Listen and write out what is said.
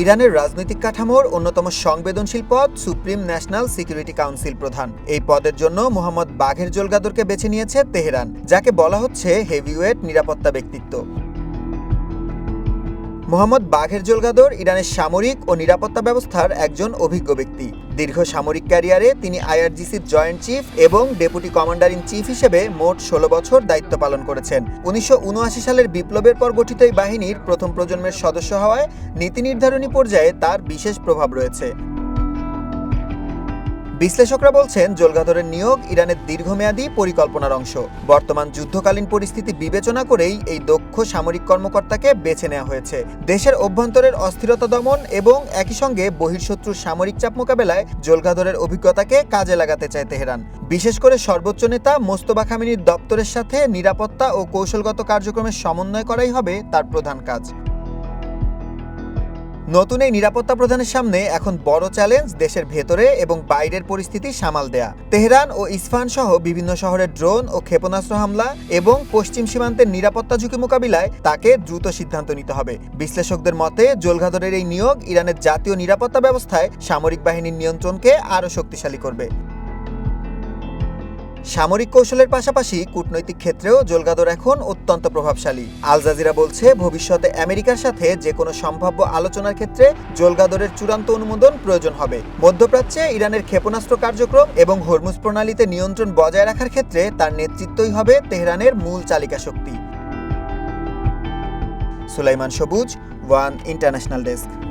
ইরানের রাজনৈতিক কাঠামোর অন্যতম সংবেদনশীল পদ সুপ্রিম ন্যাশনাল সিকিউরিটি কাউন্সিল প্রধান। এই পদের জন্য মোহাম্মদ বাঘের জোলগাদরকে বেছে নিয়েছে তেহরান, যাকে বলা হচ্ছে হেভিওয়েট নিরাপত্তা ব্যক্তিত্ব। মোহাম্মদ বাঘের জোলগাদর ইরানের সামরিক ও নিরাপত্তা ব্যবস্থার একজন অভিজ্ঞ ব্যক্তি। দীর্ঘ সামরিক ক্যারিয়ারে তিনি আইআরজিসির জয়েন্ট চিফ এবং ডেপুটি কমান্ডার ইন চিফ হিসেবে মোট ১৬ বছর দায়িত্ব পালন করেছেন। ১৯৭৯ সালের বিপ্লবের পর গঠিত এই বাহিনীর প্রথম প্রজন্মের সদস্য হওয়ায় নীতি নির্ধারণী পর্যায়ে তার বিশেষ প্রভাব রয়েছে। বিশ্লেষকরা বলছেন, জোলগাদরের নিয়োগ ইরানের দীর্ঘমেয়াদী পরিকল্পনার অংশ। বর্তমান যুদ্ধকালীন পরিস্থিতি বিবেচনা করেই এই দক্ষ সামরিক কর্মকর্তাকে বেছে নেওয়া হয়েছে। দেশের অভ্যন্তরের অস্থিরতা দমন এবং একই সঙ্গে বহিঃশত্রুর সামরিক চাপ মোকাবেলায় জোলগাদরের অভিজ্ঞতাকে কাজে লাগাতে চায় তেহরান। বিশেষ করে সর্বোচ্চ নেতা মোস্তফা খামেনির দপ্তরের সাথে নিরাপত্তা ও কৌশলগত কার্যক্রমের সমন্বয় করাই হবে তার প্রধান কাজ। নতুন এই নিরাপত্তা প্রধানের সামনে এখন বড় চ্যালেঞ্জ দেশের ভেতরে এবং বাইরের পরিস্থিতি সামাল দেয়া। তেহরান ও ইস্পাহান সহ বিভিন্ন শহরে ড্রোন ও ক্ষেপণাস্ত্র হামলা এবং পশ্চিম সীমান্তের নিরাপত্তা ঝুঁকি মোকাবিলায় তাকে দ্রুত সিদ্ধান্ত নিতে হবে। বিশ্লেষকদের মতে, জোলগাদরের এই নিয়োগ ইরানের জাতীয় নিরাপত্তা ব্যবস্থায় সামরিক বাহিনীর নিয়ন্ত্রণকে আরও শক্তিশালী করবে। সামরিক কৌশলের পাশাপাশি কূটনৈতিক ক্ষেত্রেও জোলগাদর এখন অত্যন্ত প্রভাবশালী। আল জাজিরা বলছে, ভবিষ্যতে আমেরিকার সাথে যে কোনো সম্ভাব্য আলোচনার ক্ষেত্রে জোলগাদরের চূড়ান্ত অনুমোদন প্রয়োজন হবে। মধ্যপ্রাচ্যে ইরানের ক্ষেপণাস্ত্র কার্যক্রম এবং হরমুজ প্রণালীতে নিয়ন্ত্রণ বজায় রাখার ক্ষেত্রে তার নেতৃত্বই হবে তেহরানের মূল চালিকা শক্তি। সুলাইমান সবুজ, ওয়ান ইন্টারন্যাশনাল ডেস্ক।